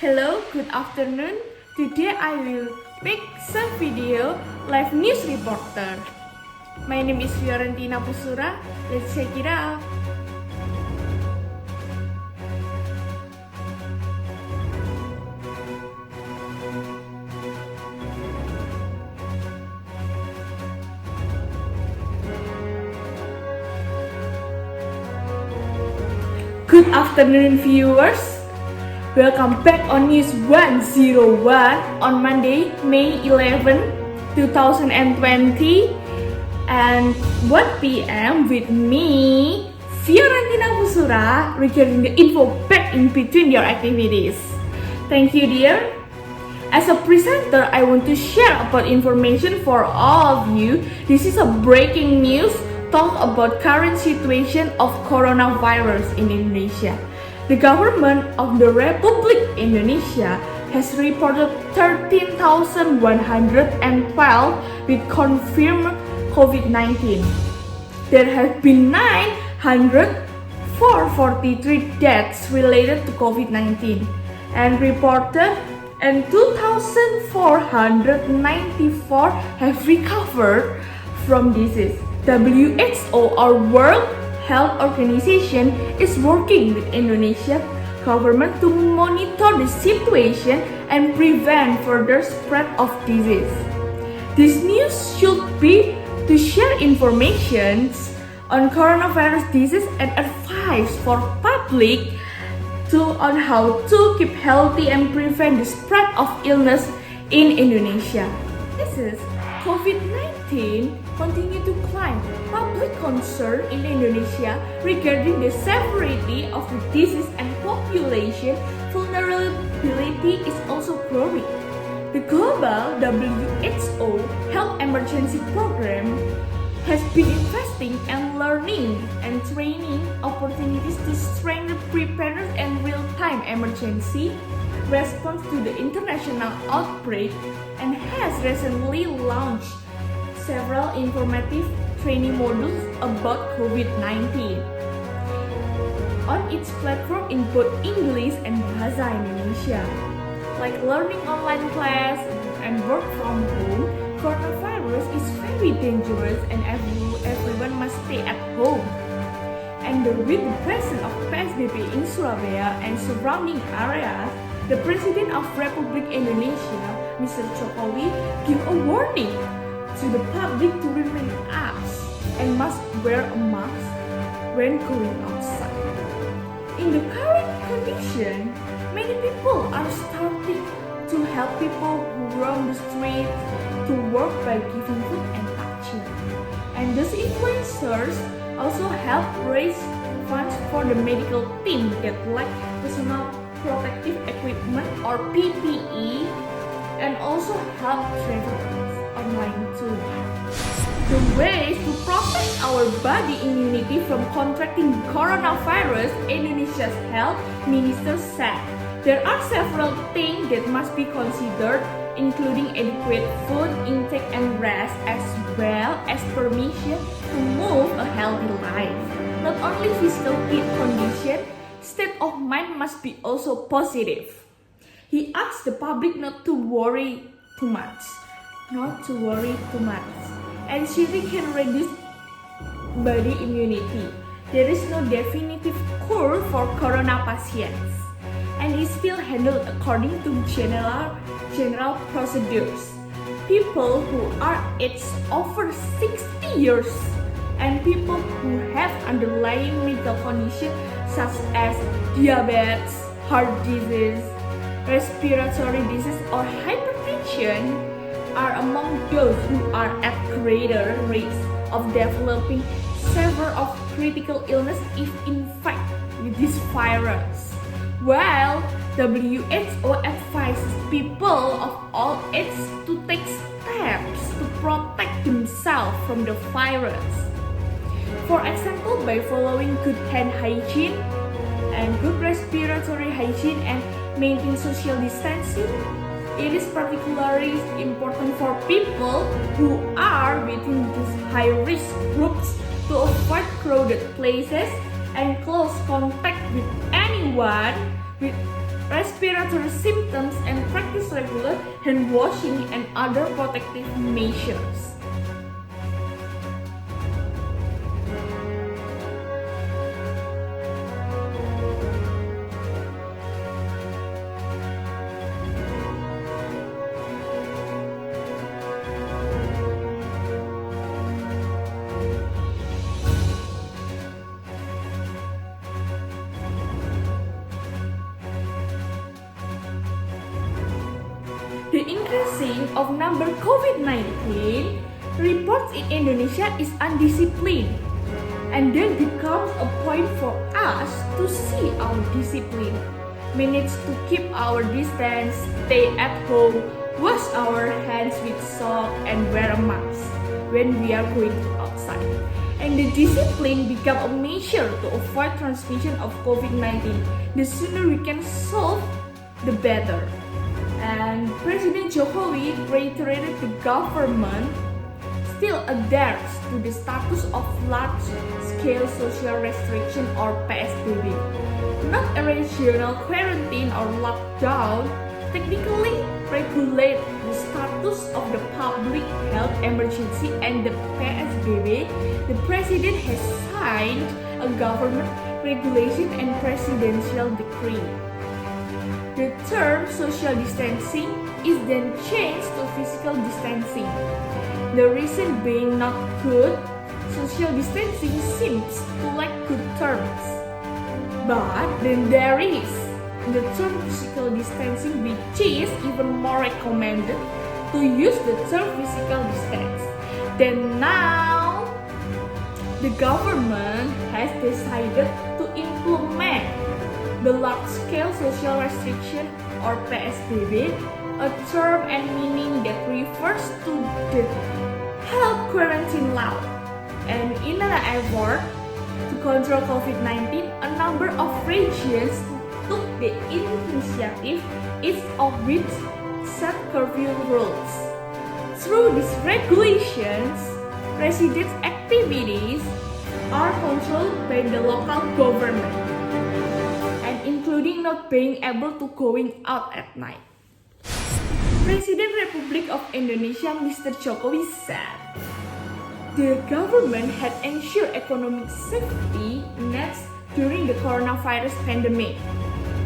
Hello, good afternoon. Today I will make some video live news reporter. My name is Fiorentina Pusura. Let's check it out. Good afternoon, viewers. Welcome back on News 101 on Monday, May 11, 2020 and 1 p.m. with me, Fiorentina Pusura, regarding the info back in between your activities. Thank you, dear. As a presenter, I want to share about information for all of you. This is a breaking news. Talk about current situation of coronavirus in Indonesia. The government of the Republic Indonesia has reported 13,112 with confirmed COVID-19. There have been 943 deaths related to COVID-19 and reported, and 2,494 have recovered from disease. WHO, or World Health Organization, is working with Indonesia government to monitor the situation and prevent further spread of disease. This news should be to share information on coronavirus disease and advice for public on how to keep healthy and prevent the spread of illness in Indonesia. This is COVID-19 continue to climb public concern in Indonesia regarding the severity of the disease, and population vulnerability is also growing. The global WHO Health Emergency Program has been investing in learning and training opportunities to strengthen preparedness and real-time emergency response to the international outbreak, and has recently launched several informative training modules about COVID-19 on its platform in both English and Bahasa Indonesia. Like learning online class and work from home, coronavirus is very dangerous and everyone must stay at home. And with the presence of PSBB in Surabaya and surrounding areas, the President of Republik Indonesia, Mr. Jokowi, gave a warning to the public to remain apps and must wear a mask when going outside. In the current condition, many people are starting to help people who roam the streets to work by giving food and touching. And those influencers also help raise funds for the medical team that lack personal protective equipment or PPE, and also help travelers online too. The ways to protect our body immunity from contracting coronavirus, Indonesia's health minister said there are several things that must be considered, including adequate food intake and rest, as well as permission to move a healthy life. Not only physical condition, state of mind must be also positive. He asked the public not to worry too much. Anxiety can reduce body immunity. There is no definitive cure for corona patients, and is still handled according to general procedures. People who are aged over 60 years and people who have underlying medical conditions such as diabetes, heart disease, respiratory disease, or hypertension are among those who are at greater risk of developing severe of critical illness if infected with this virus. While WHO advises people of all ages to take steps to protect themselves from the virus. For example, by following good hand hygiene and good respiratory hygiene and maintain social distancing. It is particularly important for people who are within these high-risk groups to avoid crowded places and close contact with anyone with respiratory symptoms, and practice regular hand washing and other protective measures. The increasing of number COVID-19 reports in Indonesia is undisciplined, and there becomes a point for us to see our discipline. Manage to keep our distance, stay at home, wash our hands with soap, and wear a mask when we are going outside. And the discipline become a measure to avoid transmission of COVID-19. The sooner we can solve, the better. And President Jokowi reiterated the government still adheres to the status of large-scale social restriction or PSBB. Not a regional quarantine or lockdown, technically regulate the status of the public health emergency and the PSBB. The President has signed a government regulation and presidential decree. The term social distancing is then changed to physical distancing. The reason being not good, social distancing seems to lack good terms. But then there is the term physical distancing, which is even more recommended to use the term physical distance. Then now, the government has decided to implement the large-scale social restriction or PSBB, a term and meaning that refers to the health quarantine law. And in an effort to control COVID-19, a number of regions took the initiative, each of which set curfew rules. Through these regulations, residents' activities are controlled by the local government, including not being able to going out at night. President Republic of Indonesia Mr. Jokowi said the government had ensured economic safety nets during the coronavirus pandemic.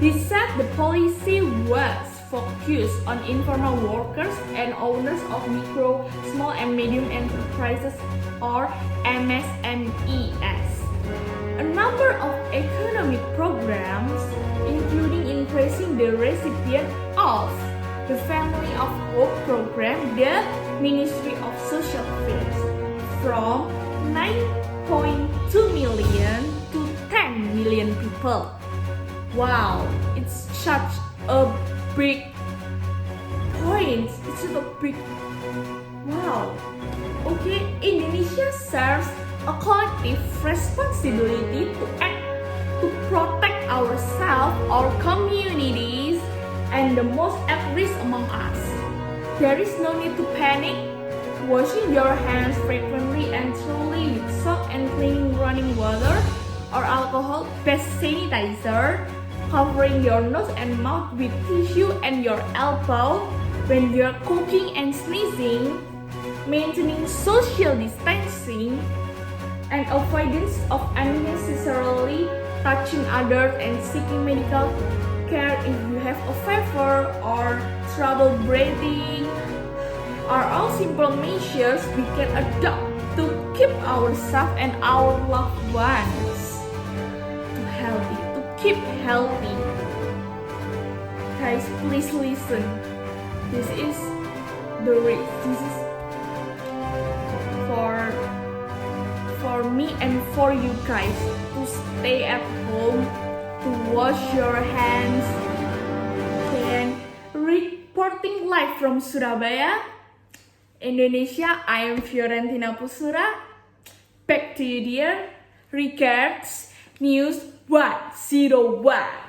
He said the policy was focused on informal workers and owners of micro, small and medium enterprises or MSMEs. A number of economic programs, including increasing the recipient of the Family of Hope program, the Ministry of Social Affairs, from 9.2 million to 10 million people. Wow, it's such a big point. It's such a big wow. Okay, Indonesia serves a collective responsibility to act to protect ourselves, our communities, and the most at risk among us. There is no need to panic. Washing your hands frequently and thoroughly with soap and cleaning running water or alcohol-based sanitizer, covering your nose and mouth with tissue and your elbow when you're cooking and sneezing, maintaining social distancing, and avoidance of unnecessarily touching others and seeking medical care if you have a fever or trouble breathing are all simple measures we can adopt to keep ourselves and our loved ones to keep healthy. Guys, please listen. This is for me and for you guys to stay at home, to wash your hands. And reporting live from Surabaya, Indonesia, I am Fiorentina Pusura. Back to you dear. Regards, News 101.